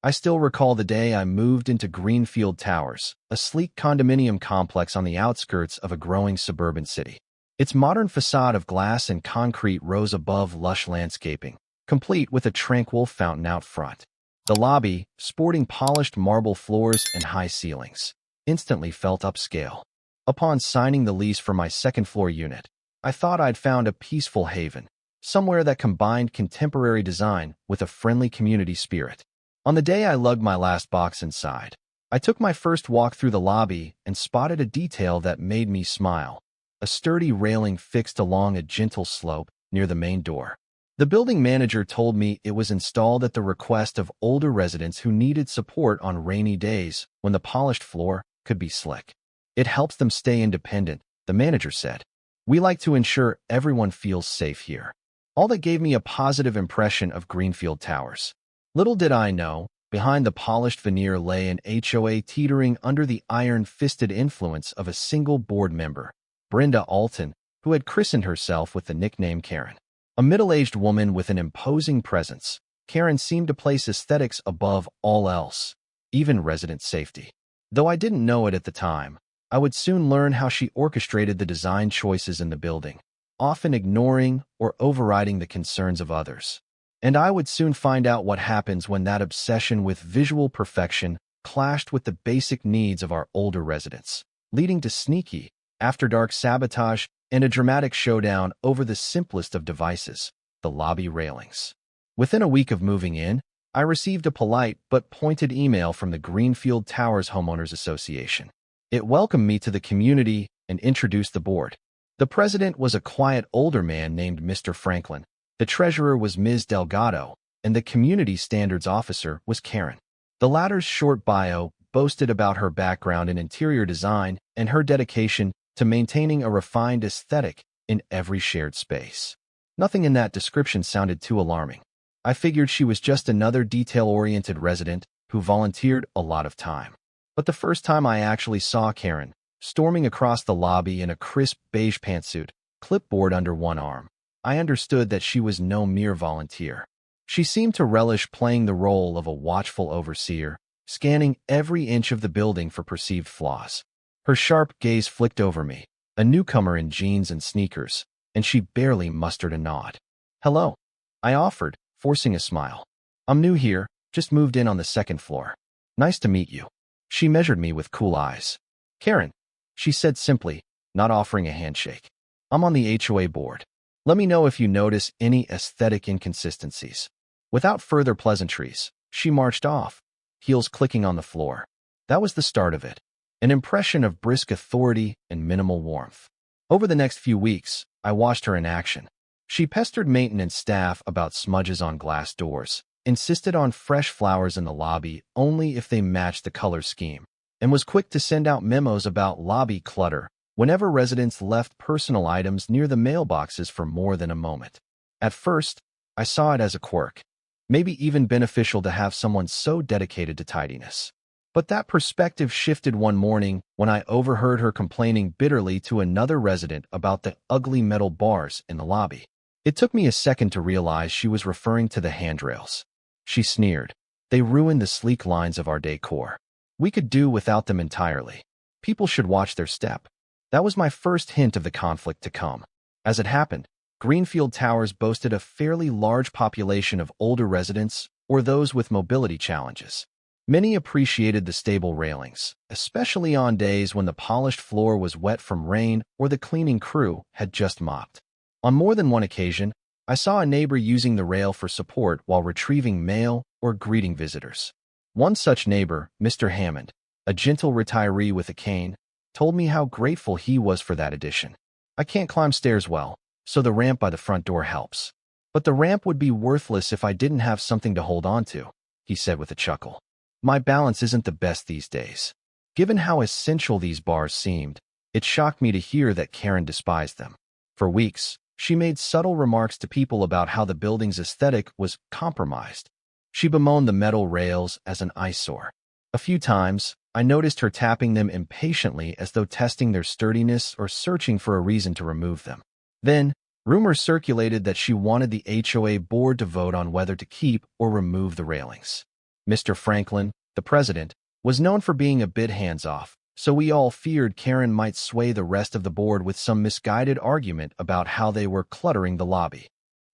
I still recall the day I moved into Greenfield Towers, a sleek condominium complex on the outskirts of a growing suburban city. Its modern facade of glass and concrete rose above lush landscaping, complete with a tranquil fountain out front. The lobby, sporting polished marble floors and high ceilings, instantly felt upscale. Upon signing the lease for my second-floor unit, I thought I'd found a peaceful haven, somewhere that combined contemporary design with a friendly community spirit. On the day I lugged my last box inside, I took my first walk through the lobby and spotted a detail that made me smile: a sturdy railing fixed along a gentle slope near the main door. The building manager told me it was installed at the request of older residents who needed support on rainy days when the polished floor could be slick. It helps them stay independent, the manager said. We like to ensure everyone feels safe here. All that gave me a positive impression of Greenfield Towers. Little did I know, behind the polished veneer lay an HOA teetering under the iron-fisted influence of a single board member, Brenda Alton, who had christened herself with the nickname Karen. A middle-aged woman with an imposing presence, Karen seemed to place aesthetics above all else, even resident safety. Though I didn't know it at the time, I would soon learn how she orchestrated the design choices in the building, often ignoring or overriding the concerns of others. And I would soon find out what happens when that obsession with visual perfection clashed with the basic needs of our older residents, leading to sneaky, after-dark sabotage and a dramatic showdown over the simplest of devices, the lobby railings. Within a week of moving in, I received a polite but pointed email from the Greenfield Towers Homeowners Association. It welcomed me to the community and introduced the board. The president was a quiet older man named Mr. Franklin. The treasurer was Ms. Delgado, and the community standards officer was Karen. The latter's short bio boasted about her background in interior design and her dedication to maintaining a refined aesthetic in every shared space. Nothing in that description sounded too alarming. I figured she was just another detail-oriented resident who volunteered a lot of time. But the first time I actually saw Karen, storming across the lobby in a crisp beige pantsuit, clipboard under one arm, I understood that she was no mere volunteer. She seemed to relish playing the role of a watchful overseer, scanning every inch of the building for perceived flaws. Her sharp gaze flicked over me, a newcomer in jeans and sneakers, and she barely mustered a nod. "Hello," I offered, forcing a smile. "I'm new here, just moved in on the second floor. Nice to meet you." She measured me with cool eyes. "Karen," she said simply, not offering a handshake. "I'm on the HOA board. Let me know if you notice any aesthetic inconsistencies." Without further pleasantries, she marched off, heels clicking on the floor. That was the start of it. An impression of brisk authority and minimal warmth. Over the next few weeks, I watched her in action. She pestered maintenance staff about smudges on glass doors, insisted on fresh flowers in the lobby only if they matched the color scheme, and was quick to send out memos about lobby clutter whenever residents left personal items near the mailboxes for more than a moment. At first, I saw it as a quirk, maybe even beneficial to have someone so dedicated to tidiness. But that perspective shifted one morning when I overheard her complaining bitterly to another resident about the ugly metal bars in the lobby. It took me a second to realize she was referring to the handrails. She sneered. "They ruin the sleek lines of our decor. We could do without them entirely. People should watch their step." That was my first hint of the conflict to come. As it happened, Greenfield Towers boasted a fairly large population of older residents or those with mobility challenges. Many appreciated the stable railings, especially on days when the polished floor was wet from rain or the cleaning crew had just mopped. On more than one occasion, I saw a neighbor using the rail for support while retrieving mail or greeting visitors. One such neighbor, Mr. Hammond, a gentle retiree with a cane, told me how grateful he was for that addition. "I can't climb stairs well, so the ramp by the front door helps. But the ramp would be worthless if I didn't have something to hold on to," he said with a chuckle. "My balance isn't the best these days." Given how essential these bars seemed, it shocked me to hear that Karen despised them. For weeks, she made subtle remarks to people about how the building's aesthetic was compromised. She bemoaned the metal rails as an eyesore. A few times, I noticed her tapping them impatiently as though testing their sturdiness or searching for a reason to remove them. Then, rumors circulated that she wanted the HOA board to vote on whether to keep or remove the railings. Mr. Franklin, the president, was known for being a bit hands-off, so we all feared Karen might sway the rest of the board with some misguided argument about how they were cluttering the lobby.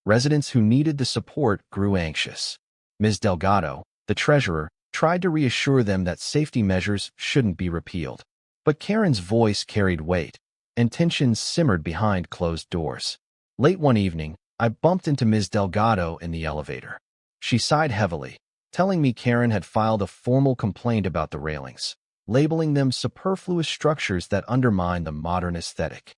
Residents who needed the support grew anxious. Ms. Delgado, the treasurer, tried to reassure them that safety measures shouldn't be repealed. But Karen's voice carried weight, and tensions simmered behind closed doors. Late one evening, I bumped into Ms. Delgado in the elevator. She sighed heavily, telling me Karen had filed a formal complaint about the railings, labeling them superfluous structures that undermine the modern aesthetic.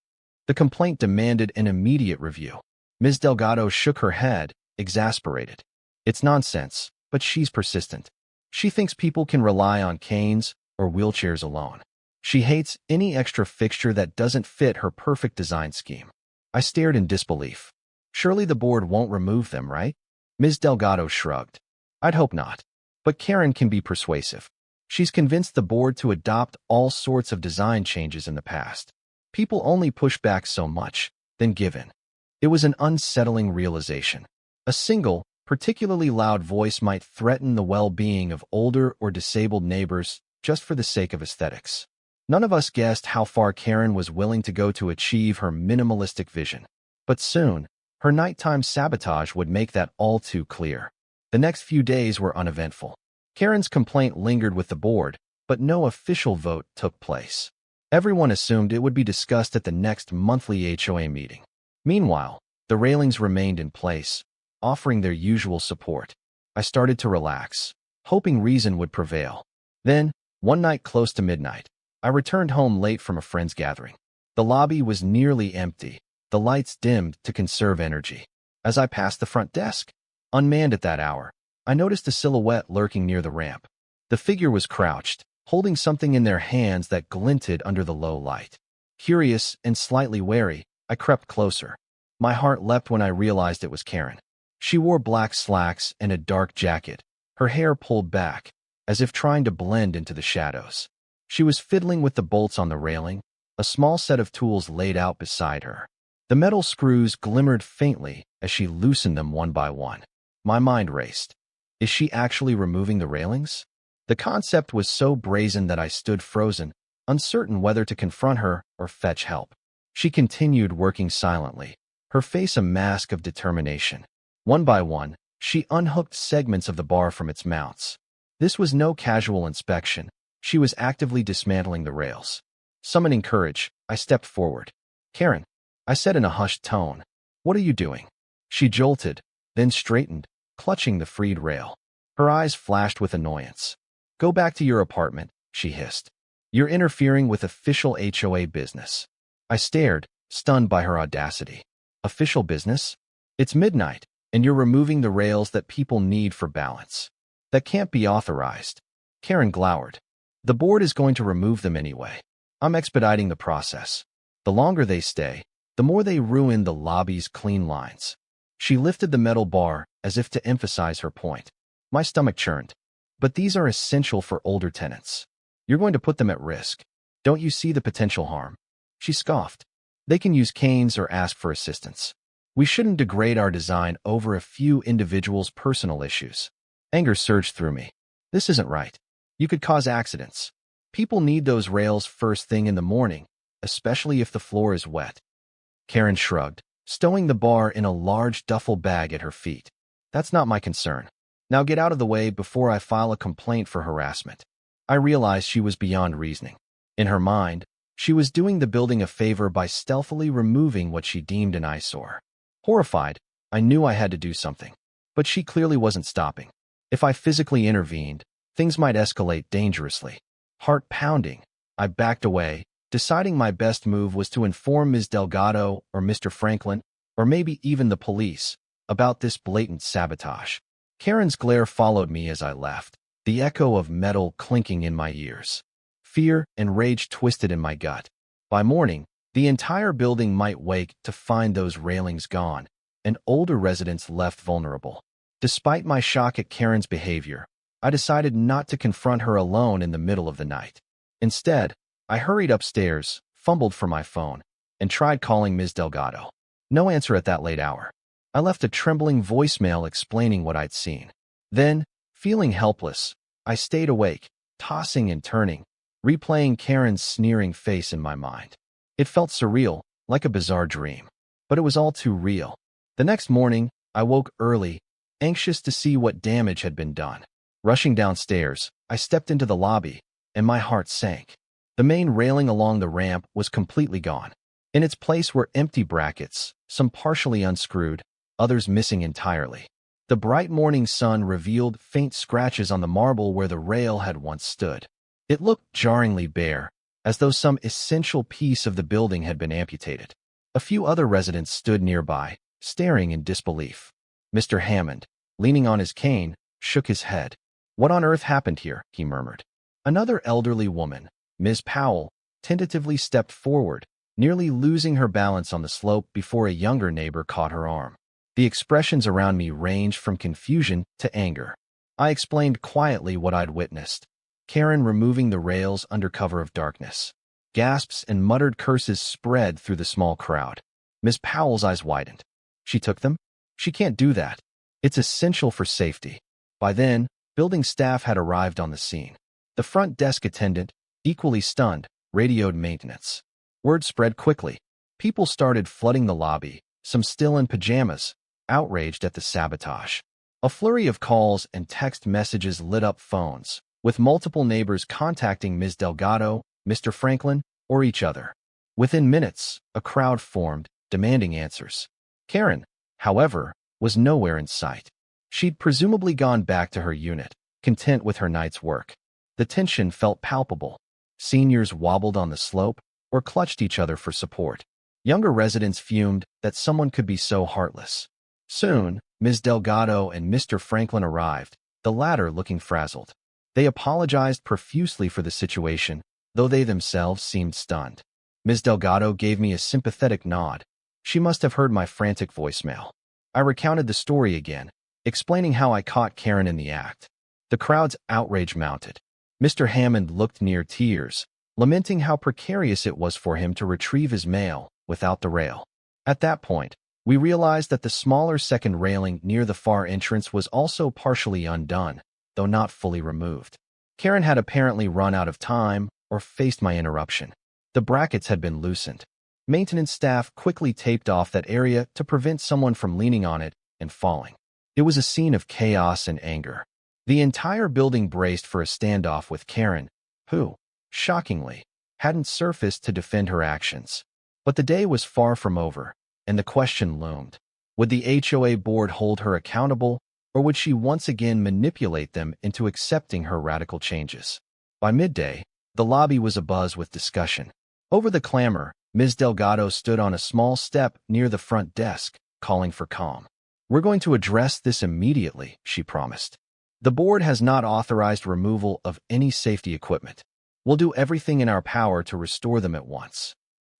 The complaint demanded an immediate review. Ms. Delgado shook her head, exasperated. It's nonsense, but she's persistent. She thinks people can rely on canes or wheelchairs alone. She hates any extra fixture that doesn't fit her perfect design scheme. I stared in disbelief. Surely the board won't remove them, right? Ms. Delgado shrugged. I'd hope not. But Karen can be persuasive. She's convinced the board to adopt all sorts of design changes in the past. People only push back so much, then give in. It was an unsettling realization. A single, particularly loud voice might threaten the well-being of older or disabled neighbors just for the sake of aesthetics. None of us guessed how far Karen was willing to go to achieve her minimalistic vision. But soon, her nighttime sabotage would make that all too clear. The next few days were uneventful. Karen's complaint lingered with the board, but no official vote took place. Everyone assumed it would be discussed at the next monthly HOA meeting. Meanwhile, the railings remained in place, offering their usual support. I started to relax, hoping reason would prevail. Then, one night close to midnight, I returned home late from a friend's gathering. The lobby was nearly empty, the lights dimmed to conserve energy. As I passed the front desk, unmanned at that hour, I noticed a silhouette lurking near the ramp. The figure was crouched, holding something in their hands that glinted under the low light. Curious and slightly wary, I crept closer. My heart leapt when I realized it was Karen. She wore black slacks and a dark jacket, her hair pulled back, as if trying to blend into the shadows. She was fiddling with the bolts on the railing, a small set of tools laid out beside her. The metal screws glimmered faintly as she loosened them one by one. My mind raced. Is she actually removing the railings? The concept was so brazen that I stood frozen, uncertain whether to confront her or fetch help. She continued working silently, her face a mask of determination. One by one, she unhooked segments of the bar from its mounts. This was no casual inspection. She was actively dismantling the rails. Summoning courage, I stepped forward. Karen, I said in a hushed tone, what are you doing? She jolted, then straightened, clutching the freed rail. Her eyes flashed with annoyance. Go back to your apartment, she hissed. You're interfering with official HOA business. I stared, stunned by her audacity. Official business? It's midnight, and you're removing the rails that people need for balance. That can't be authorized. Karen glowered. The board is going to remove them anyway. I'm expediting the process. The longer they stay, the more they ruin the lobby's clean lines. She lifted the metal bar as if to emphasize her point. My stomach churned. But these are essential for older tenants. You're going to put them at risk. Don't you see the potential harm? She scoffed. They can use canes or ask for assistance. We shouldn't degrade our design over a few individuals' personal issues. Anger surged through me. This isn't right. You could cause accidents. People need those rails first thing in the morning, especially if the floor is wet. Karen shrugged, stowing the bar in a large duffel bag at her feet. That's not my concern. Now get out of the way before I file a complaint for harassment. I realized she was beyond reasoning. In her mind, she was doing the building a favor by stealthily removing what she deemed an eyesore. Horrified, I knew I had to do something. But she clearly wasn't stopping. If I physically intervened, things might escalate dangerously. Heart pounding, I backed away, deciding my best move was to inform Ms. Delgado or Mr. Franklin, or maybe even the police, about this blatant sabotage. Karen's glare followed me as I left, the echo of metal clinking in my ears. Fear and rage twisted in my gut. By morning, the entire building might wake to find those railings gone, and older residents left vulnerable. Despite my shock at Karen's behavior, I decided not to confront her alone in the middle of the night. Instead, I hurried upstairs, fumbled for my phone, and tried calling Ms. Delgado. No answer at that late hour. I left a trembling voicemail explaining what I'd seen. Then, Feeling helpless, I stayed awake, tossing and turning, replaying Karen's sneering face in my mind. It felt surreal, like a bizarre dream. But it was all too real. The next morning, I woke early, anxious to see what damage had been done. Rushing downstairs, I stepped into the lobby, and my heart sank. The main railing along the ramp was completely gone. In its place were empty brackets, some partially unscrewed, others missing entirely. The bright morning sun revealed faint scratches on the marble where the rail had once stood. It looked jarringly bare, as though some essential piece of the building had been amputated. A few other residents stood nearby, staring in disbelief. Mr. Hammond, leaning on his cane, shook his head. "What on earth happened here?" he murmured. Another elderly woman, Ms. Powell, tentatively stepped forward, nearly losing her balance on the slope before a younger neighbor caught her arm. The expressions around me ranged from confusion to anger. I explained quietly what I'd witnessed. Karen removing the rails under cover of darkness. Gasps and muttered curses spread through the small crowd. Ms. Powell's eyes widened. "She took them? She can't do that. It's essential for safety." By then, building staff had arrived on the scene. The front desk attendant, equally stunned, radioed maintenance. Word spread quickly. People started flooding the lobby, some still in pajamas, outraged at the sabotage. A flurry of calls and text messages lit up phones, with multiple neighbors contacting Ms. Delgado, Mr. Franklin, or each other. Within minutes, a crowd formed, demanding answers. Karen, however, was nowhere in sight. She'd presumably gone back to her unit, content with her night's work. The tension felt palpable. Seniors wobbled on the slope or clutched each other for support. Younger residents fumed that someone could be so heartless. Soon, Ms. Delgado and Mr. Franklin arrived, the latter looking frazzled. They apologized profusely for the situation, though they themselves seemed stunned. Ms. Delgado gave me a sympathetic nod. She must have heard my frantic voicemail. I recounted the story again, explaining how I caught Karen in the act. The crowd's outrage mounted. Mr. Hammond looked near tears, lamenting how precarious it was for him to retrieve his mail without the rail. At that point, we realized that the smaller second railing near the far entrance was also partially undone, though not fully removed. Karen had apparently run out of time or faced my interruption. The brackets had been loosened. Maintenance staff quickly taped off that area to prevent someone from leaning on it and falling. It was a scene of chaos and anger. The entire building braced for a standoff with Karen, who, shockingly, hadn't surfaced to defend her actions. But the day was far from over, and the question loomed. Would the HOA board hold her accountable, or would she once again manipulate them into accepting her radical changes? By midday, the lobby was abuzz with discussion. Over the clamor, Ms. Delgado stood on a small step near the front desk, calling for calm. "We're going to address this immediately," she promised. "The board has not authorized removal of any safety equipment. We'll do everything in our power to restore them at once."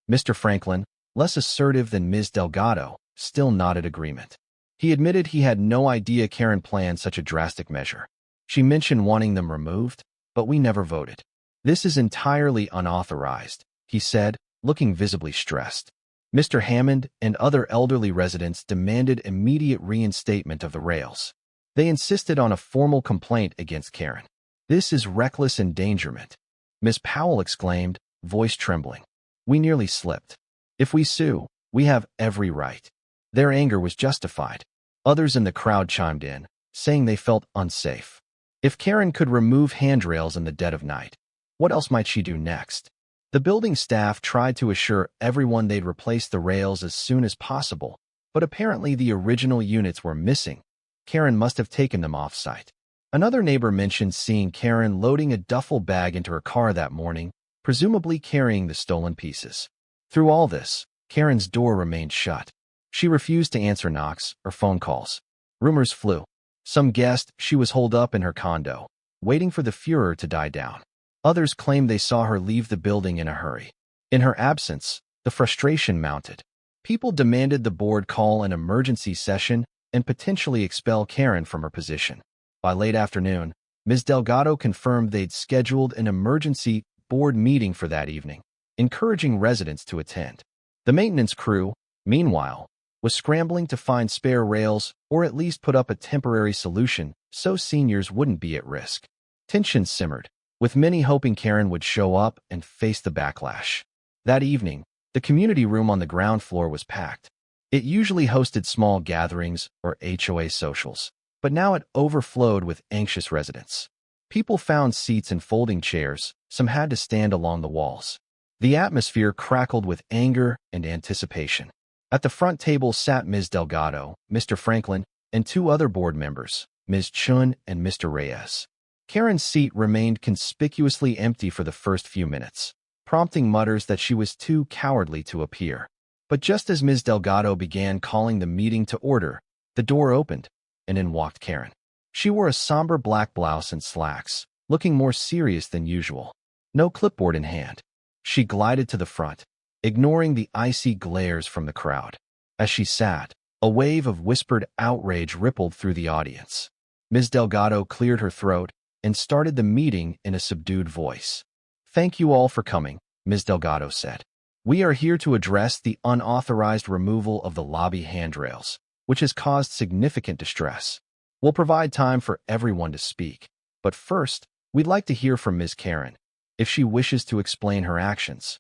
Mr. Franklin, less assertive than Ms. Delgado, still nodded agreement. He admitted he had no idea Karen planned such a drastic measure. She mentioned wanting them removed, but we never voted. "This is entirely unauthorized," he said, looking visibly stressed. Mr. Hammond and other elderly residents demanded immediate reinstatement of the rails. They insisted on a formal complaint against Karen. "This is reckless endangerment," Ms. Powell exclaimed, voice trembling. "We nearly slipped. If we sue, we have every right." Their anger was justified. Others in the crowd chimed in, saying they felt unsafe. If Karen could remove handrails in the dead of night, what else might she do next? The building staff tried to assure everyone they'd replace the rails as soon as possible, but apparently the original units were missing. Karen must have taken them off-site. Another neighbor mentioned seeing Karen loading a duffel bag into her car that morning, presumably carrying the stolen pieces. Through all this, Karen's door remained shut. She refused to answer knocks or phone calls. Rumors flew. Some guessed she was holed up in her condo, waiting for the furor to die down. Others claimed they saw her leave the building in a hurry. In her absence, the frustration mounted. People demanded the board call an emergency session and potentially expel Karen from her position. By late afternoon, Ms. Delgado confirmed they'd scheduled an emergency board meeting for that evening, encouraging residents to attend. The maintenance crew, meanwhile, was scrambling to find spare rails or at least put up a temporary solution so seniors wouldn't be at risk. Tension simmered, with many hoping Karen would show up and face the backlash. That evening, the community room on the ground floor was packed. It usually hosted small gatherings or HOA socials, but now it overflowed with anxious residents. People found seats in folding chairs, some had to stand along the walls. The atmosphere crackled with anger and anticipation. At the front table sat Ms. Delgado, Mr. Franklin, and two other board members, Ms. Chun and Mr. Reyes. Karen's seat remained conspicuously empty for the first few minutes, prompting mutters that she was too cowardly to appear. But just as Ms. Delgado began calling the meeting to order, the door opened, and in walked Karen. She wore a somber black blouse and slacks, looking more serious than usual. No clipboard in hand. She glided to the front, ignoring the icy glares from the crowd. As she sat, a wave of whispered outrage rippled through the audience. Ms. Delgado cleared her throat and started the meeting in a subdued voice. "Thank you all for coming," Ms. Delgado said. "We are here to address the unauthorized removal of the lobby handrails, which has caused significant distress. We'll provide time for everyone to speak, but first, we'd like to hear from Ms. Karen, if she wishes to explain her actions."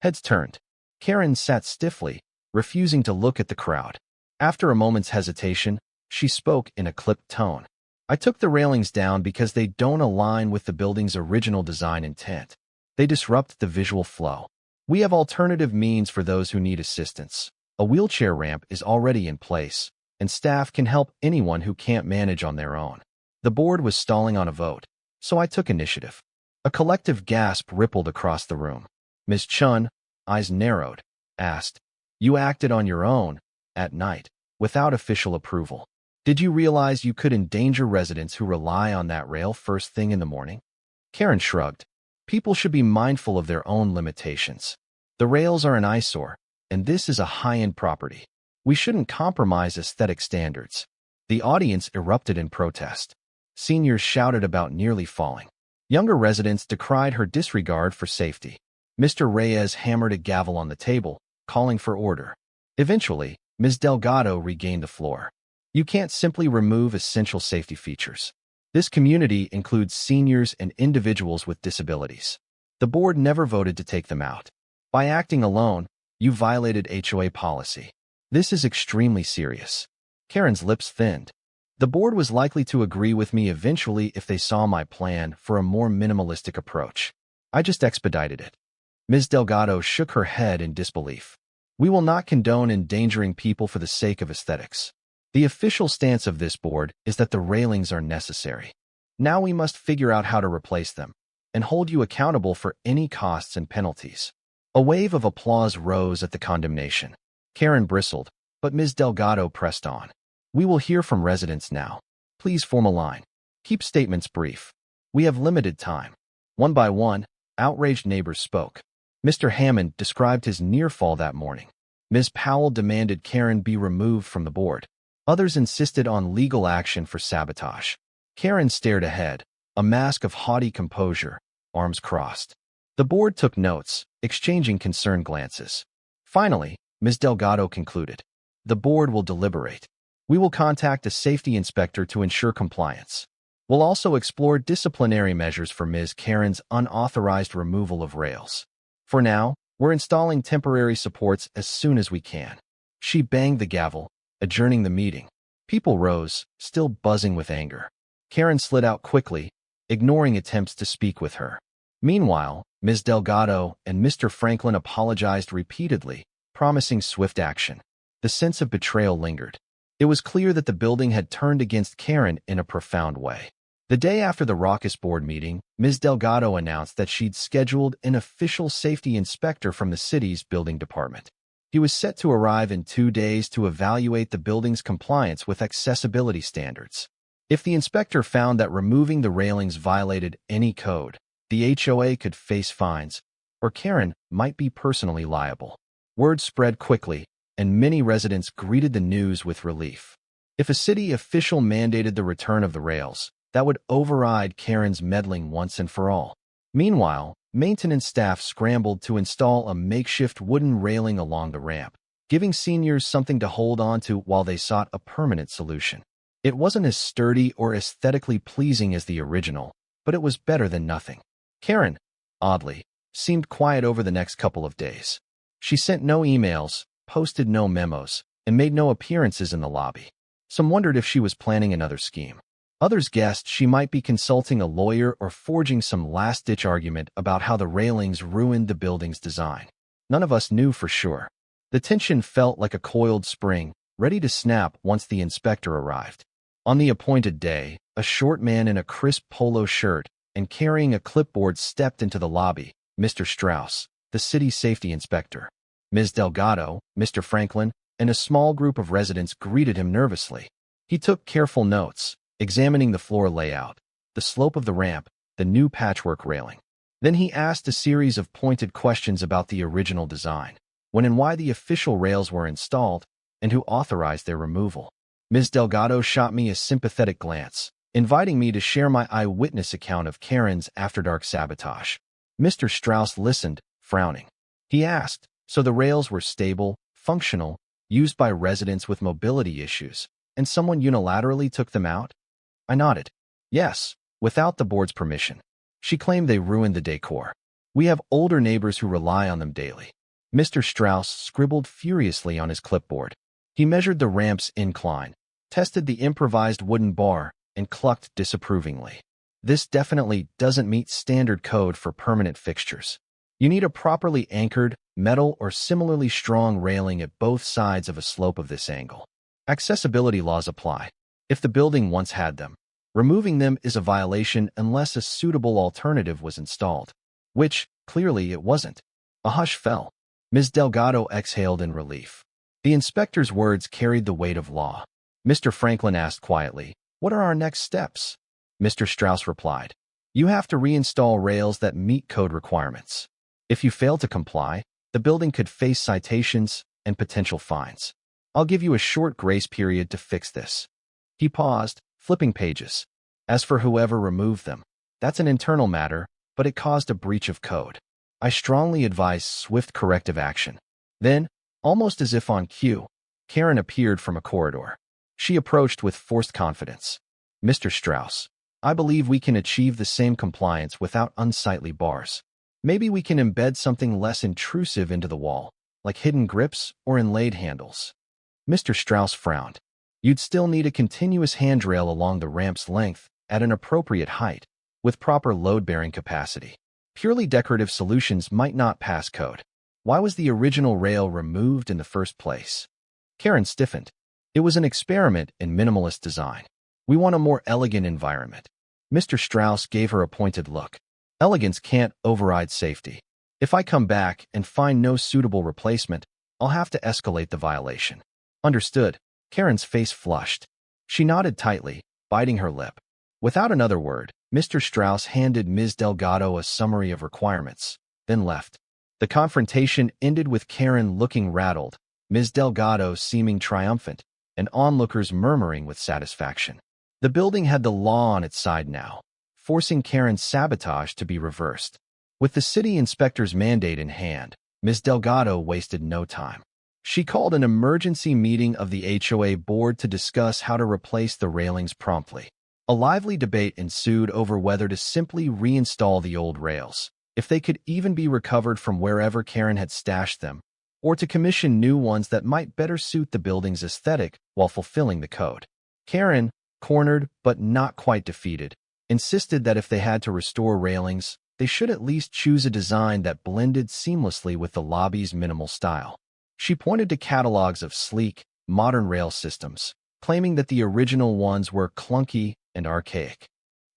Heads turned. Karen sat stiffly, refusing to look at the crowd. After a moment's hesitation, she spoke in a clipped tone. "I took the railings down because they don't align with the building's original design intent. They disrupt the visual flow. We have alternative means for those who need assistance. A wheelchair ramp is already in place, and staff can help anyone who can't manage on their own." The board was stalling on a vote, so I took initiative. A collective gasp rippled across the room. Ms. Chun, eyes narrowed, asked, "You acted on your own, at night, without official approval. Did you realize you could endanger residents who rely on that rail first thing in the morning?" Karen shrugged. "People should be mindful of their own limitations. The rails are an eyesore, and this is a high-end property. We shouldn't compromise aesthetic standards." The audience erupted in protest. Seniors shouted about nearly falling. Younger residents decried her disregard for safety. Mr. Reyes hammered a gavel on the table, calling for order. Eventually, Ms. Delgado regained the floor. "You can't simply remove essential safety features. This community includes seniors and individuals with disabilities. The board never voted to take them out. By acting alone, you violated HOA policy. This is extremely serious." Karen's lips thinned. The board was likely to agree with me eventually if they saw my plan for a more minimalistic approach. I just expedited it. Ms. Delgado shook her head in disbelief. "We will not condone endangering people for the sake of aesthetics. The official stance of this board is that the railings are necessary. Now we must figure out how to replace them, and hold you accountable for any costs and penalties." A wave of applause rose at the condemnation. Karen bristled, but Ms. Delgado pressed on. "We will hear from residents now. Please form a line. Keep statements brief. We have limited time." One by one, outraged neighbors spoke. Mr. Hammond described his near fall that morning. Ms. Powell demanded Karen be removed from the board. Others insisted on legal action for sabotage. Karen stared ahead, a mask of haughty composure, arms crossed. The board took notes, exchanging concerned glances. Finally, Ms. Delgado concluded, "The board will deliberate. We will contact a safety inspector to ensure compliance. We'll also explore disciplinary measures for Ms. Karen's unauthorized removal of rails. For now, we're installing temporary supports as soon as we can." She banged the gavel, adjourning the meeting. People rose, still buzzing with anger. Karen slid out quickly, ignoring attempts to speak with her. Meanwhile, Ms. Delgado and Mr. Franklin apologized repeatedly, promising swift action. The sense of betrayal lingered. It was clear that the building had turned against Karen in a profound way. The day after the raucous board meeting, Ms. Delgado announced that she'd scheduled an official safety inspector from the city's building department. He was set to arrive in 2 days to evaluate the building's compliance with accessibility standards. If the inspector found that removing the railings violated any code, the HOA could face fines, or Karen might be personally liable. Word spread quickly, and many residents greeted the news with relief. If a city official mandated the return of the rails, that would override Karen's meddling once and for all. Meanwhile, maintenance staff scrambled to install a makeshift wooden railing along the ramp. giving seniors something to hold on to while they sought a permanent solution. It wasn't as sturdy or aesthetically pleasing as the original, but it was better than nothing. Karen, oddly, seemed quiet over the next couple of days. She sent no emails, posted no memos, and made no appearances in the lobby. Some wondered if she was planning another scheme. Others guessed she might be consulting a lawyer or forging some last-ditch argument about how the railings ruined the building's design. None of us knew for sure. The tension felt like a coiled spring, ready to snap once the inspector arrived. On the appointed day, a short man in a crisp polo shirt and carrying a clipboard stepped into the lobby, Mr. Strauss, the city safety inspector. Ms. Delgado, Mr. Franklin, and a small group of residents greeted him nervously. He took careful notes, examining the floor layout, the slope of the ramp, the new patchwork railing. Then he asked a series of pointed questions about the original design, when and why the official rails were installed, and who authorized their removal. Ms. Delgado shot me a sympathetic glance, inviting me to share my eyewitness account of Karen's after-dark sabotage. Mr. Strauss listened, frowning. He asked, so the rails were stable, functional, used by residents with mobility issues, and someone unilaterally took them out? I nodded. Yes, without the board's permission. She claimed they ruined the decor. We have older neighbors who rely on them daily. Mr. Strauss scribbled furiously on his clipboard. He measured the ramp's incline, tested the improvised wooden bar, and clucked disapprovingly. This definitely doesn't meet standard code for permanent fixtures. You need a properly anchored, metal or similarly strong railing at both sides of a slope of this angle. Accessibility laws apply. If the building once had them, removing them is a violation unless a suitable alternative was installed, which, clearly, it wasn't. A hush fell. Ms. Delgado exhaled in relief. The inspector's words carried the weight of law. Mr. Franklin asked quietly, "What are our next steps?" Mr. Strauss replied, "You have to reinstall rails that meet code requirements. If you fail to comply, the building could face citations and potential fines. I'll give you a short grace period to fix this." He paused, flipping pages. As for whoever removed them, that's an internal matter, but it caused a breach of code. I strongly advise swift corrective action. Then, almost as if on cue, Karen appeared from a corridor. She approached with forced confidence. "Mr. Strauss, I believe we can achieve the same compliance without unsightly bars. Maybe we can embed something less intrusive into the wall, like hidden grips or inlaid handles." Mr. Strauss frowned. "You'd still need a continuous handrail along the ramp's length at an appropriate height, with proper load-bearing capacity. Purely decorative solutions might not pass code. Why was the original rail removed in the first place?" Karen stiffened. "It was an experiment in minimalist design. We want a more elegant environment." Mr. Strauss gave her a pointed look. "Elegance can't override safety. If I come back and find no suitable replacement, I'll have to escalate the violation." "Understood." Karen's face flushed. She nodded tightly, biting her lip. Without another word, Mr. Strauss handed Ms. Delgado a summary of requirements, then left. The confrontation ended with Karen looking rattled, Ms. Delgado seeming triumphant, and onlookers murmuring with satisfaction. The building had the law on its side now, forcing Karen's sabotage to be reversed. With the city inspector's mandate in hand, Ms. Delgado wasted no time. She called an emergency meeting of the HOA board to discuss how to replace the railings promptly. A lively debate ensued over whether to simply reinstall the old rails, if they could even be recovered from wherever Karen had stashed them, or to commission new ones that might better suit the building's aesthetic while fulfilling the code. Karen, cornered but not quite defeated, insisted that if they had to restore railings, they should at least choose a design that blended seamlessly with the lobby's minimal style. She pointed to catalogs of sleek, modern rail systems, claiming that the original ones were clunky and archaic.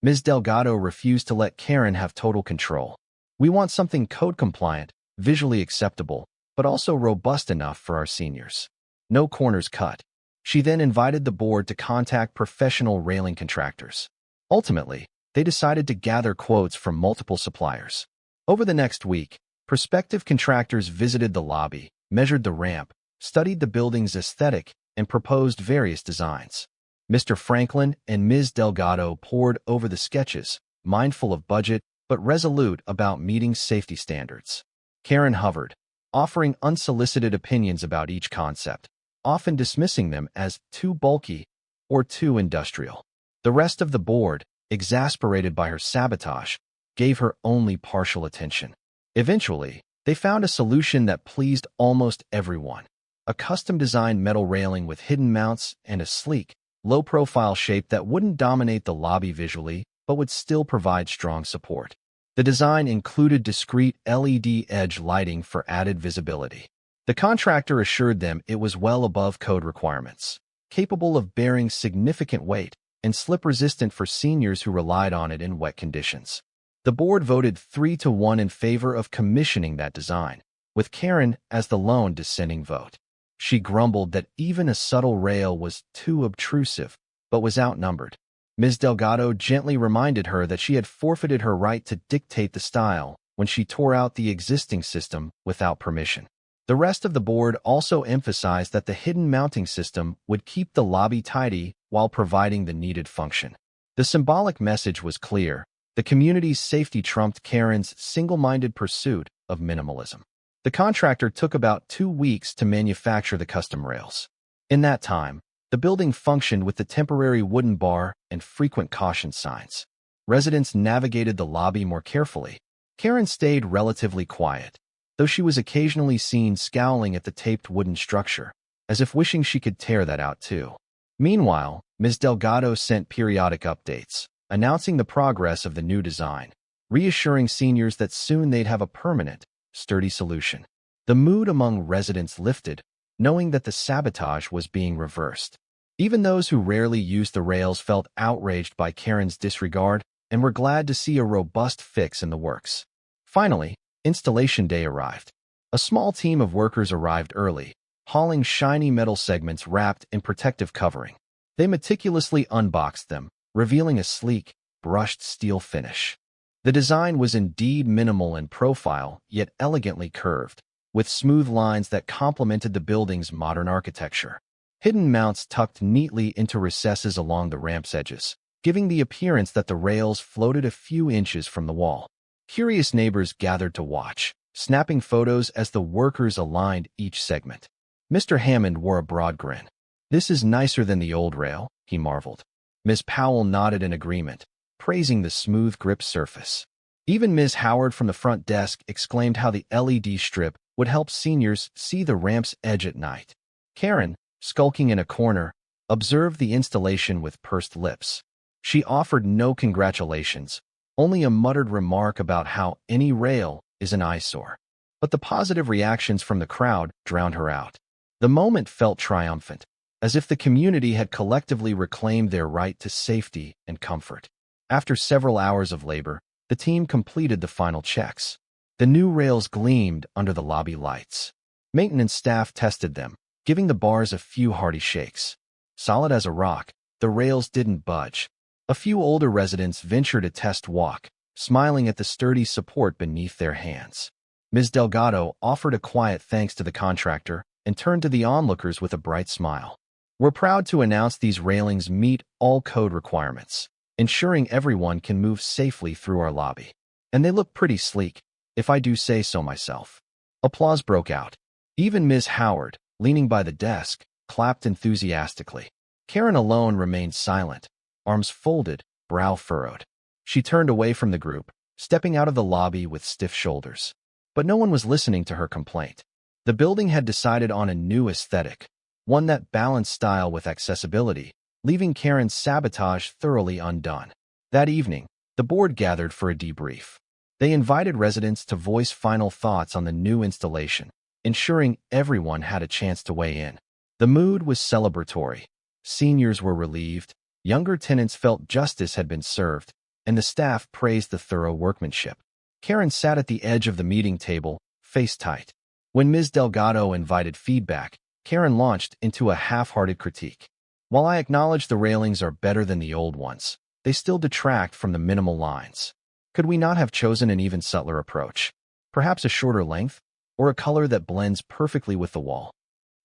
Ms. Delgado refused to let Karen have total control. "We want something code-compliant, visually acceptable, but also robust enough for our seniors. No corners cut." She then invited the board to contact professional railing contractors. Ultimately, they decided to gather quotes from multiple suppliers. Over the next week, prospective contractors visited the lobby, measured the ramp, studied the building's aesthetic, and proposed various designs. Mr. Franklin and Ms. Delgado pored over the sketches, mindful of budget but resolute about meeting safety standards. Karen hovered. offering unsolicited opinions about each concept, often dismissing them as too bulky or too industrial. The rest of the board, exasperated by her sabotage, gave her only partial attention. Eventually, they found a solution that pleased almost everyone: a custom-designed metal railing with hidden mounts and a sleek, low-profile shape that wouldn't dominate the lobby visually but would still provide strong support. The design included discrete LED edge lighting for added visibility. The contractor assured them it was well above code requirements, capable of bearing significant weight, and slip-resistant for seniors who relied on it in wet conditions. The board voted 3-1 in favor of commissioning that design, with Karen as the lone dissenting vote. She grumbled that even a subtle rail was too obtrusive, but was outnumbered. Ms. Delgado gently reminded her that she had forfeited her right to dictate the style when she tore out the existing system without permission. The rest of the board also emphasized that the hidden mounting system would keep the lobby tidy while providing the needed function. The symbolic message was clear: the community's safety trumped Karen's single-minded pursuit of minimalism. The contractor took about 2 weeks to manufacture the custom rails. In that time, the building functioned with the temporary wooden bar and frequent caution signs. Residents navigated the lobby more carefully. Karen stayed relatively quiet, though she was occasionally seen scowling at the taped wooden structure, as if wishing she could tear that out too. Meanwhile, Ms. Delgado sent periodic updates, announcing the progress of the new design, reassuring seniors that soon they'd have a permanent, sturdy solution. The mood among residents lifted, knowing that the sabotage was being reversed. Even those who rarely used the rails felt outraged by Karen's disregard and were glad to see a robust fix in the works. Finally, installation day arrived. A small team of workers arrived early, hauling shiny metal segments wrapped in protective covering. They meticulously unboxed them, revealing a sleek, brushed steel finish. The design was indeed minimal in profile, yet elegantly curved, with smooth lines that complemented the building's modern architecture. Hidden mounts tucked neatly into recesses along the ramp's edges, giving the appearance that the rails floated a few inches from the wall. Curious neighbors gathered to watch, snapping photos as the workers aligned each segment. Mr. Hammond wore a broad grin. "This is nicer than the old rail," he marveled. Ms. Powell nodded in agreement, praising the smooth grip surface. Even Ms. Howard from the front desk exclaimed how the LED strip would help seniors see the ramp's edge at night. Karen, skulking in a corner, observed the installation with pursed lips. She offered no congratulations, only a muttered remark about how any rail is an eyesore. But the positive reactions from the crowd drowned her out. The moment felt triumphant, as if the community had collectively reclaimed their right to safety and comfort. After several hours of labor, the team completed the final checks. The new rails gleamed under the lobby lights. Maintenance staff tested them, giving the bars a few hearty shakes. Solid as a rock, the rails didn't budge. A few older residents ventured a test walk, smiling at the sturdy support beneath their hands. Ms. Delgado offered a quiet thanks to the contractor and turned to the onlookers with a bright smile. "We're proud to announce these railings meet all code requirements, ensuring everyone can move safely through our lobby. And they look pretty sleek, if I do say so myself." Applause broke out. Even Ms. Howard, leaning by the desk, clapped enthusiastically. Karen alone remained silent, arms folded, brow furrowed. She turned away from the group, stepping out of the lobby with stiff shoulders. But no one was listening to her complaint. The building had decided on a new aesthetic, one that balanced style with accessibility, leaving Karen's sabotage thoroughly undone. That evening, the board gathered for a debrief. They invited residents to voice final thoughts on the new installation, ensuring everyone had a chance to weigh in. The mood was celebratory. Seniors were relieved, younger tenants felt justice had been served, and the staff praised the thorough workmanship. Karen sat at the edge of the meeting table, face tight. When Ms. Delgado invited feedback, Karen launched into a half-hearted critique. "While I acknowledge the railings are better than the old ones, they still detract from the minimal lines. Could we not have chosen an even subtler approach? Perhaps a shorter length, or a color that blends perfectly with the wall?"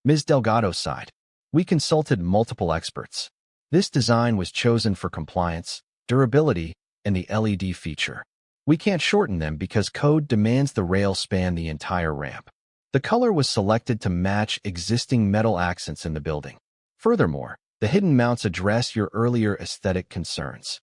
Ms. Delgado sighed. "We consulted multiple experts. This design was chosen for compliance, durability, and the LED feature. We can't shorten them because code demands the rail span the entire ramp. The color was selected to match existing metal accents in the building. Furthermore, the hidden mounts address your earlier aesthetic concerns.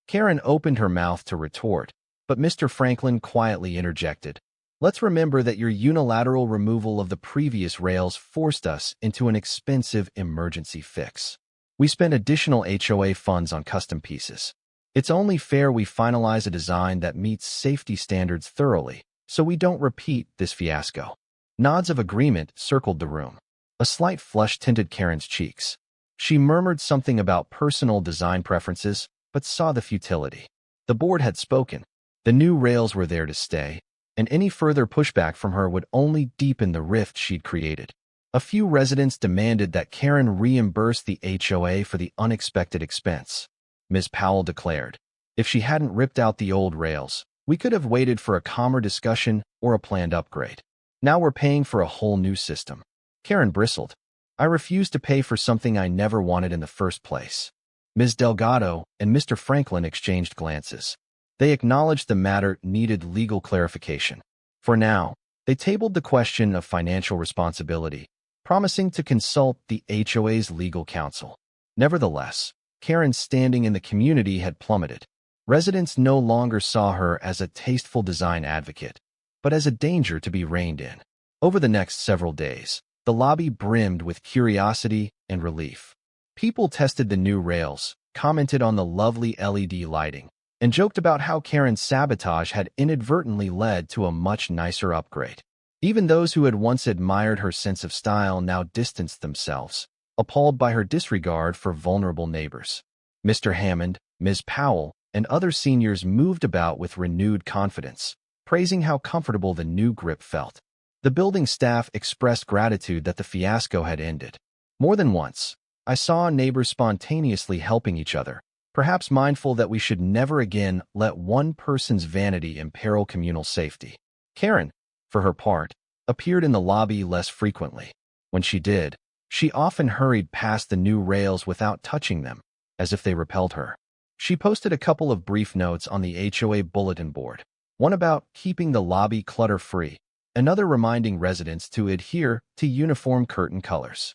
Karen opened her mouth to retort, but Mr. Franklin quietly interjected. Let's remember that your unilateral removal of the previous rails forced us into an expensive emergency fix. We spent additional HOA funds on custom pieces. It's only fair we finalize a design that meets safety standards thoroughly, so we don't repeat this fiasco. Nods of agreement circled the room. A slight flush tinted Karen's cheeks. She murmured something about personal design preferences, but saw the futility. The board had spoken. The new rails were there to stay, and any further pushback from her would only deepen the rift she'd created. A few residents demanded that Karen reimburse the HOA for the unexpected expense. Ms. Powell declared, if she hadn't ripped out the old rails, we could have waited for a calmer discussion or a planned upgrade. Now we're paying for a whole new system. Karen bristled. I refuse to pay for something I never wanted in the first place. Ms. Delgado and Mr. Franklin exchanged glances. They acknowledged the matter needed legal clarification. For now, they tabled the question of financial responsibility, promising to consult the HOA's legal counsel. Nevertheless, Karen's standing in the community had plummeted. Residents no longer saw her as a tasteful design advocate, but as a danger to be reined in. Over the next several days, the lobby brimmed with curiosity and relief. People tested the new rails, commented on the lovely LED lighting, and joked about how Karen's sabotage had inadvertently led to a much nicer upgrade. Even those who had once admired her sense of style now distanced themselves, appalled by her disregard for vulnerable neighbors. Mr. Hammond, Ms. Powell, and other seniors moved about with renewed confidence, praising how comfortable the new grip felt. The building staff expressed gratitude that the fiasco had ended. More than once, I saw neighbors spontaneously helping each other, perhaps mindful that we should never again let one person's vanity imperil communal safety. Karen, for her part, appeared in the lobby less frequently. When she did, she often hurried past the new rails without touching them, as if they repelled her. She posted a couple of brief notes on the HOA bulletin board, one about keeping the lobby clutter-free, another reminding residents to adhere to uniform curtain colors.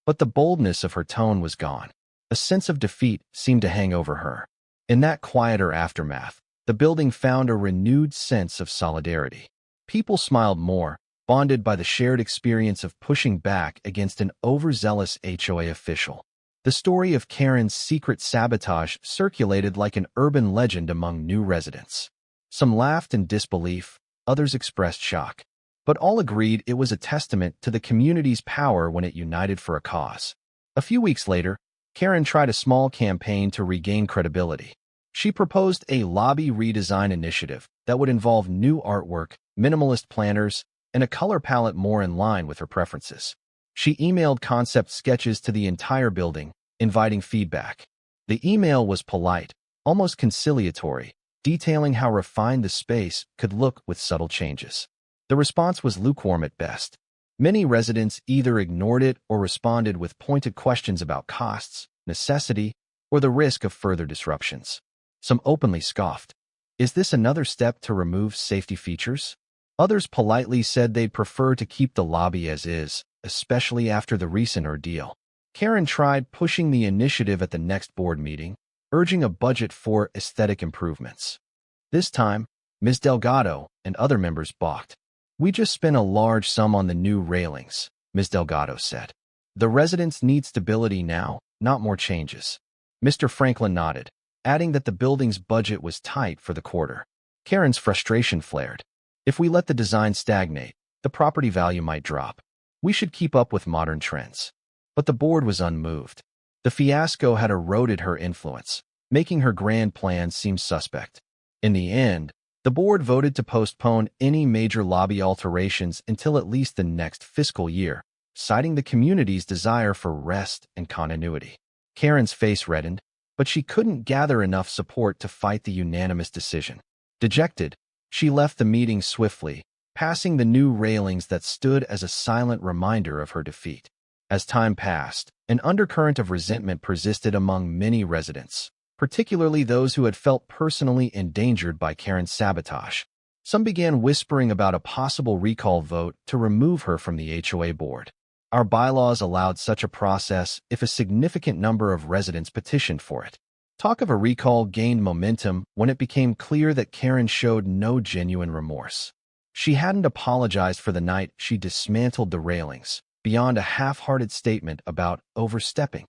But the boldness of her tone was gone. A sense of defeat seemed to hang over her. In that quieter aftermath, the building found a renewed sense of solidarity. People smiled more, bonded by the shared experience of pushing back against an overzealous HOA official. The story of Karen's secret sabotage circulated like an urban legend among new residents. Some laughed in disbelief, others expressed shock, but all agreed it was a testament to the community's power when it united for a cause. A few weeks later, Karen tried a small campaign to regain credibility. She proposed a lobby redesign initiative that would involve new artwork, minimalist planners, and a color palette more in line with her preferences. She emailed concept sketches to the entire building, inviting feedback. The email was polite, almost conciliatory, detailing how refined the space could look with subtle changes. The response was lukewarm at best. Many residents either ignored it or responded with pointed questions about costs, necessity, or the risk of further disruptions. Some openly scoffed. Is this another step to remove safety features? Others politely said they'd prefer to keep the lobby as is, especially after the recent ordeal. Karen tried pushing the initiative at the next board meeting, urging a budget for aesthetic improvements. This time, Ms. Delgado and other members balked. We just spent a large sum on the new railings, Ms. Delgado said. The residents need stability now, not more changes. Mr. Franklin nodded, adding that the building's budget was tight for the quarter. Karen's frustration flared. If we let the design stagnate, the property value might drop. We should keep up with modern trends. But the board was unmoved. The fiasco had eroded her influence, making her grand plans seem suspect. In the end, the board voted to postpone any major lobby alterations until at least the next fiscal year, citing the community's desire for rest and continuity. Karen's face reddened, but she couldn't gather enough support to fight the unanimous decision. Dejected, she left the meeting swiftly, passing the new railings that stood as a silent reminder of her defeat. As time passed, an undercurrent of resentment persisted among many residents, particularly those who had felt personally endangered by Karen's sabotage. Some began whispering about a possible recall vote to remove her from the HOA board. Our bylaws allowed such a process if a significant number of residents petitioned for it. Talk of a recall gained momentum when it became clear that Karen showed no genuine remorse. She hadn't apologized for the night she dismantled the railings, beyond a half-hearted statement about overstepping.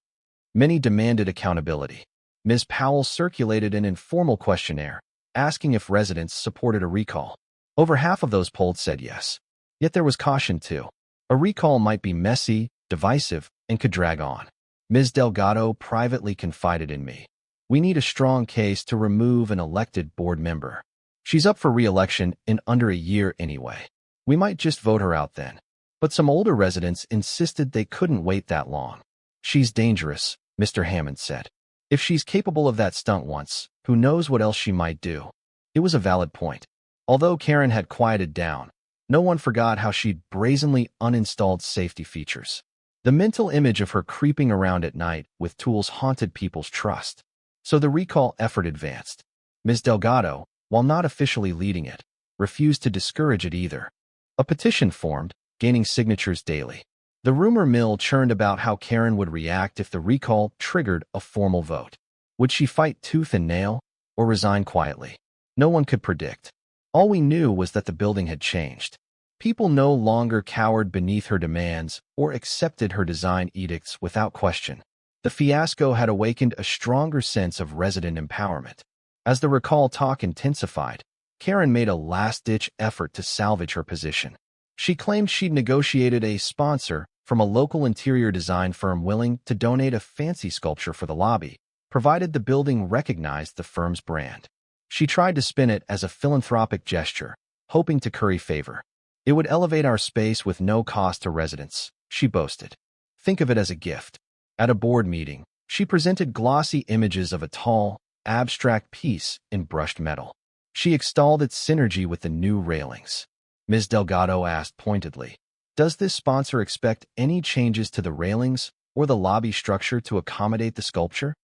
Many demanded accountability. Ms. Powell circulated an informal questionnaire, asking if residents supported a recall. Over half of those polled said yes. Yet there was caution too. A recall might be messy, divisive, and could drag on. Ms. Delgado privately confided in me. We need a strong case to remove an elected board member. She's up for re-election in under a year anyway. We might just vote her out then. But some older residents insisted they couldn't wait that long. She's dangerous, Mr. Hammond said. If she's capable of that stunt once, who knows what else she might do? It was a valid point. Although Karen had quieted down, no one forgot how she'd brazenly uninstalled safety features. The mental image of her creeping around at night with tools haunted people's trust. So the recall effort advanced. Ms. Delgado, while not officially leading it, refused to discourage it either. A petition formed, gaining signatures daily. The rumor mill churned about how Karen would react if the recall triggered a formal vote. Would she fight tooth and nail, or resign quietly? No one could predict. All we knew was that the building had changed. People no longer cowered beneath her demands or accepted her design edicts without question. The fiasco had awakened a stronger sense of resident empowerment. As the recall talk intensified, Karen made a last-ditch effort to salvage her position. She claimed she'd negotiated a sponsor from a local interior design firm willing to donate a fancy sculpture for the lobby, provided the building recognized the firm's brand. She tried to spin it as a philanthropic gesture, hoping to curry favor. It would elevate our space with no cost to residents, she boasted. Think of it as a gift. At a board meeting, she presented glossy images of a tall, abstract piece in brushed metal. She extolled its synergy with the new railings. Ms. Delgado asked pointedly, "Does this sponsor expect any changes to the railings or the lobby structure to accommodate the sculpture?"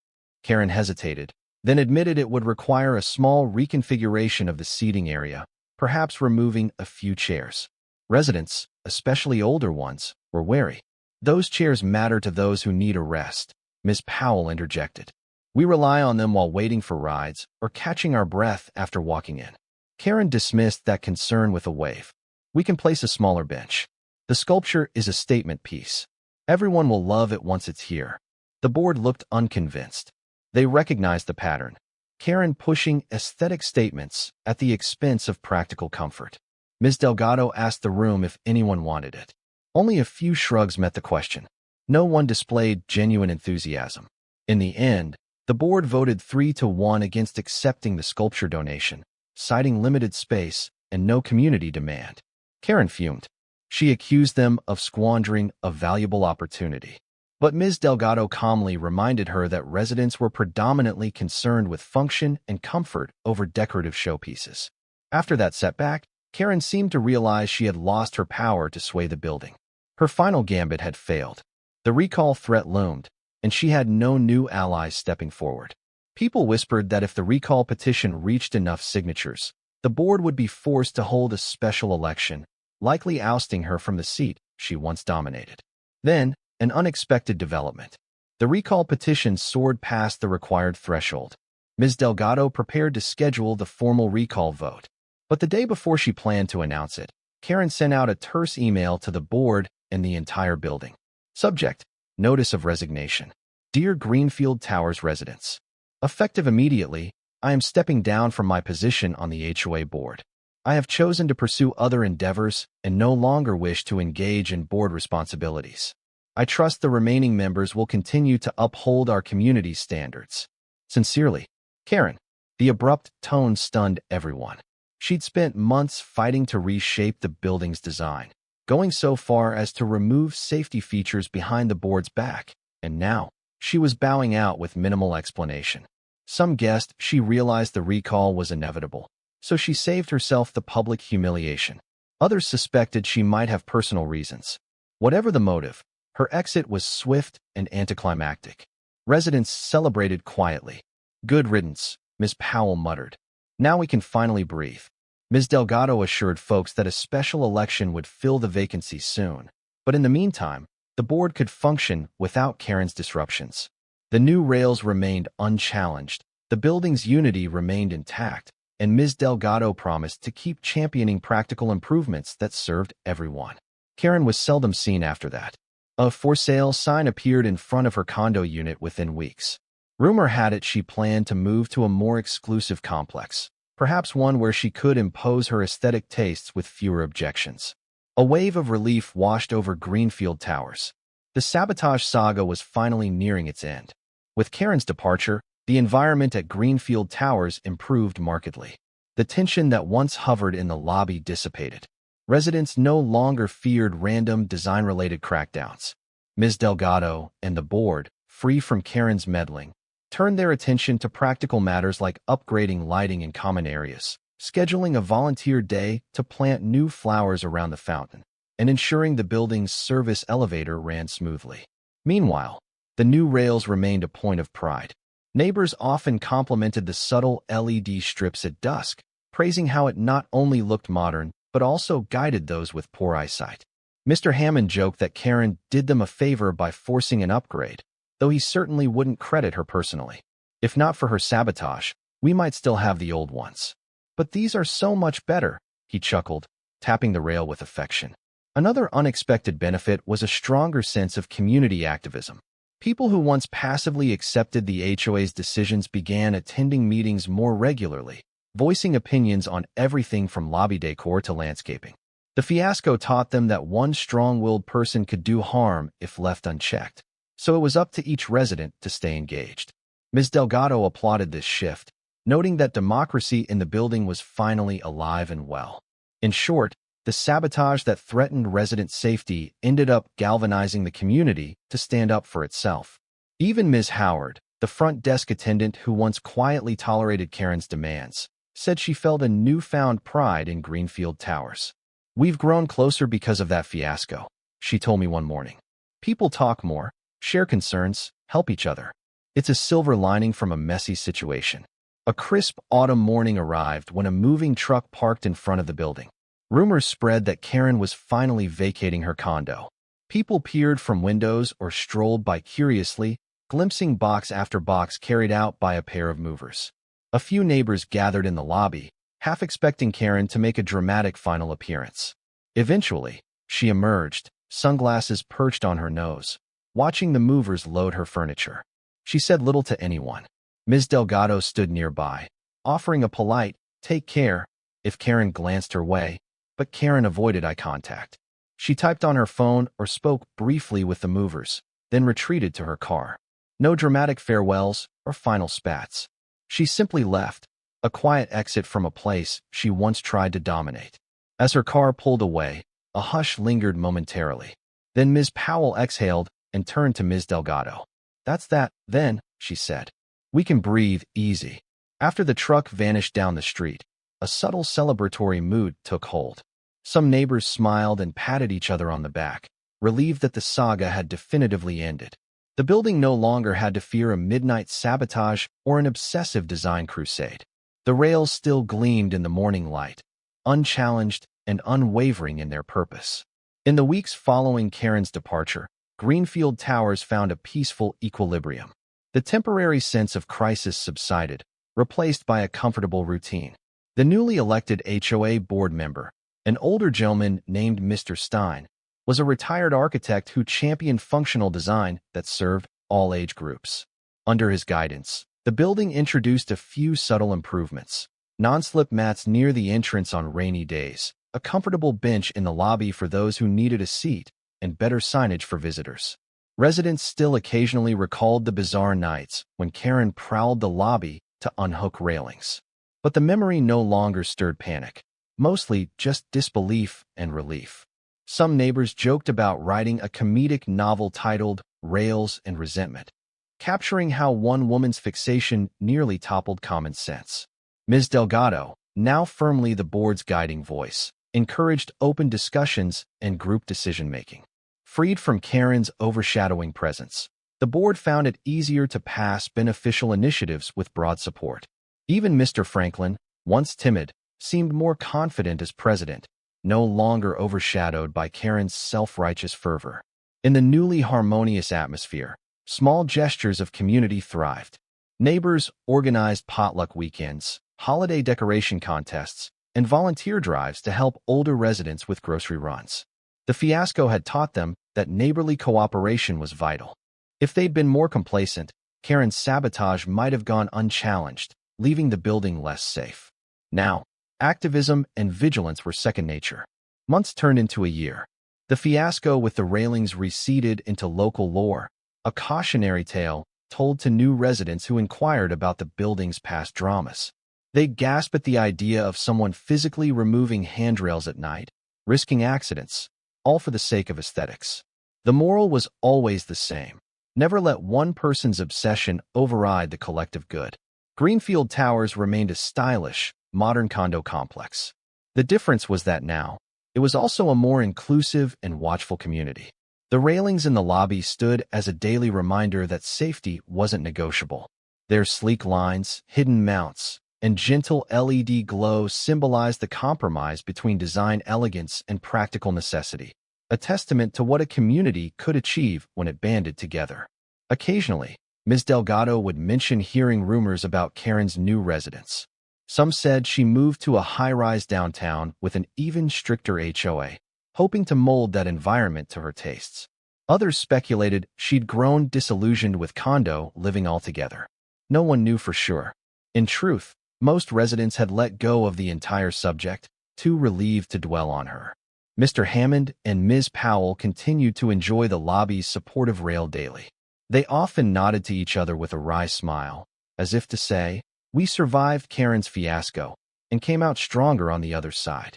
Karen hesitated, then admitted it would require a small reconfiguration of the seating area, perhaps removing a few chairs. Residents, especially older ones, were wary. "Those chairs matter to those who need a rest," Ms. Powell interjected. "We rely on them while waiting for rides or catching our breath after walking in." Karen dismissed that concern with a wave. "We can place a smaller bench. The sculpture is a statement piece. Everyone will love it once it's here." The board looked unconvinced. They recognized the pattern. Karen pushing aesthetic statements at the expense of practical comfort. Ms. Delgado asked the room if anyone wanted it. Only a few shrugs met the question. No one displayed genuine enthusiasm. In the end, the board voted 3-1 against accepting the sculpture donation, citing limited space and no community demand. Karen fumed. She accused them of squandering a valuable opportunity. But Ms. Delgado calmly reminded her that residents were predominantly concerned with function and comfort over decorative showpieces. After that setback, Karen seemed to realize she had lost her power to sway the building. Her final gambit had failed. The recall threat loomed, and she had no new allies stepping forward. People whispered that if the recall petition reached enough signatures, the board would be forced to hold a special election, likely ousting her from the seat she once dominated. Then, an unexpected development. The recall petition soared past the required threshold. Ms. Delgado prepared to schedule the formal recall vote. But the day before she planned to announce it, Karen sent out a terse email to the board and the entire building. Subject: Notice of Resignation. Dear Greenfield Towers residents, effective immediately, I am stepping down from my position on the HOA board. I have chosen to pursue other endeavors and no longer wish to engage in board responsibilities. I trust the remaining members will continue to uphold our community's standards. Sincerely, Karen. The abrupt tone stunned everyone. She'd spent months fighting to reshape the building's design, going so far as to remove safety features behind the board's back, and now, she was bowing out with minimal explanation. Some guessed she realized the recall was inevitable, so she saved herself the public humiliation. Others suspected she might have personal reasons. Whatever the motive, her exit was swift and anticlimactic. Residents celebrated quietly. "Good riddance," Ms. Powell muttered. "Now we can finally breathe." Ms. Delgado assured folks that a special election would fill the vacancy soon. But in the meantime, the board could function without Karen's disruptions. The new rails remained unchallenged, the building's unity remained intact, and Ms. Delgado promised to keep championing practical improvements that served everyone. Karen was seldom seen after that. A for sale sign appeared in front of her condo unit within weeks. Rumor had it she planned to move to a more exclusive complex, perhaps one where she could impose her aesthetic tastes with fewer objections. A wave of relief washed over Greenfield Towers. The sabotage saga was finally nearing its end. With Karen's departure, the environment at Greenfield Towers improved markedly. The tension that once hovered in the lobby dissipated. Residents no longer feared random design-related crackdowns. Ms. Delgado and the board, free from Karen's meddling, turned their attention to practical matters like upgrading lighting in common areas, scheduling a volunteer day to plant new flowers around the fountain, and ensuring the building's service elevator ran smoothly. Meanwhile, the new rails remained a point of pride. Neighbors often complimented the subtle LED strips at dusk, praising how it not only looked modern, but also guided those with poor eyesight. Mr. Hammond joked that Karen did them a favor by forcing an upgrade, though he certainly wouldn't credit her personally. If not for her sabotage, we might still have the old ones. But these are so much better, he chuckled, tapping the rail with affection. Another unexpected benefit was a stronger sense of community activism. People who once passively accepted the HOA's decisions began attending meetings more regularly, voicing opinions on everything from lobby decor to landscaping. The fiasco taught them that one strong-willed person could do harm if left unchecked, so it was up to each resident to stay engaged. Ms. Delgado applauded this shift, noting that democracy in the building was finally alive and well. In short, the sabotage that threatened resident safety ended up galvanizing the community to stand up for itself. Even Ms. Howard, the front desk attendant who once quietly tolerated Karen's demands, said she felt a newfound pride in Greenfield Towers. "We've grown closer because of that fiasco," she told me one morning. "People talk more, share concerns, help each other. It's a silver lining from a messy situation." A crisp autumn morning arrived when a moving truck parked in front of the building. Rumors spread that Karen was finally vacating her condo. People peered from windows or strolled by curiously, glimpsing box after box carried out by a pair of movers. A few neighbors gathered in the lobby, half expecting Karen to make a dramatic final appearance. Eventually, she emerged, sunglasses perched on her nose, watching the movers load her furniture. She said little to anyone. Ms. Delgado stood nearby, offering a polite, "Take care," if Karen glanced her way, but Karen avoided eye contact. She typed on her phone or spoke briefly with the movers, then retreated to her car. No dramatic farewells or final spats. She simply left, a quiet exit from a place she once tried to dominate. As her car pulled away, a hush lingered momentarily. Then Ms. Powell exhaled and turned to Ms. Delgado. "That's that, then," she said. "We can breathe easy." After the truck vanished down the street, a subtle celebratory mood took hold. Some neighbors smiled and patted each other on the back, relieved that the saga had definitively ended. The building no longer had to fear a midnight sabotage or an obsessive design crusade. The rails still gleamed in the morning light, unchallenged and unwavering in their purpose. In the weeks following Karen's departure, Greenfield Towers found a peaceful equilibrium. The temporary sense of crisis subsided, replaced by a comfortable routine. The newly elected HOA board member, an older gentleman named Mr. Stein, was a retired architect who championed functional design that served all age groups. Under his guidance, the building introduced a few subtle improvements: non-slip mats near the entrance on rainy days, a comfortable bench in the lobby for those who needed a seat, and better signage for visitors. Residents still occasionally recalled the bizarre nights when Karen prowled the lobby to unhook railings. But the memory no longer stirred panic, mostly just disbelief and relief. Some neighbors joked about writing a comedic novel titled Rails and Resentment, capturing how one woman's fixation nearly toppled common sense. Ms. Delgado, now firmly the board's guiding voice, encouraged open discussions and group decision-making. Freed from Karen's overshadowing presence, the board found it easier to pass beneficial initiatives with broad support. Even Mr. Franklin, once timid, seemed more confident as president, no longer overshadowed by Karen's self-righteous fervor. In the newly harmonious atmosphere, small gestures of community thrived. Neighbors organized potluck weekends, holiday decoration contests, and volunteer drives to help older residents with grocery runs. The fiasco had taught them that neighborly cooperation was vital. If they'd been more complacent, Karen's sabotage might have gone unchallenged, leaving the building less safe. Now, activism and vigilance were second nature. Months turned into a year. The fiasco with the railings receded into local lore, a cautionary tale told to new residents who inquired about the building's past dramas. They gasped at the idea of someone physically removing handrails at night, risking accidents, all for the sake of aesthetics. The moral was always the same. Never let one person's obsession override the collective good. Greenfield Towers remained a stylish, modern condo complex. The difference was that now, it was also a more inclusive and watchful community. The railings in the lobby stood as a daily reminder that safety wasn't negotiable. Their sleek lines, hidden mounts, and gentle LED glow symbolized the compromise between design elegance and practical necessity, a testament to what a community could achieve when it banded together. Occasionally, Ms. Delgado would mention hearing rumors about Karen's new residence. Some said she moved to a high-rise downtown with an even stricter HOA, hoping to mold that environment to her tastes. Others speculated she'd grown disillusioned with condo living altogether. No one knew for sure. In truth, most residents had let go of the entire subject, too relieved to dwell on her. Mr. Hammond and Ms. Powell continued to enjoy the lobby's supportive rail daily. They often nodded to each other with a wry smile, as if to say, "We survived Karen's fiasco and came out stronger on the other side."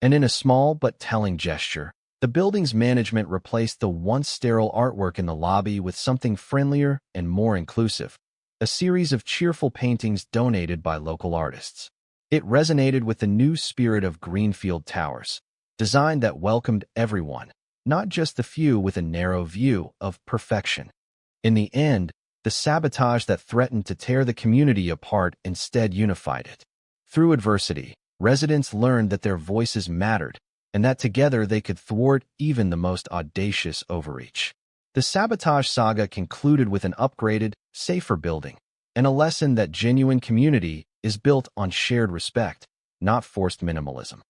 And in a small but telling gesture, the building's management replaced the once sterile artwork in the lobby with something friendlier and more inclusive, a series of cheerful paintings donated by local artists. It resonated with the new spirit of Greenfield Towers, designed that welcomed everyone, not just the few with a narrow view of perfection. In the end, the sabotage that threatened to tear the community apart instead unified it. Through adversity, residents learned that their voices mattered and that together they could thwart even the most audacious overreach. The sabotage saga concluded with an upgraded, safer building, and a lesson that genuine community is built on shared respect, not forced minimalism.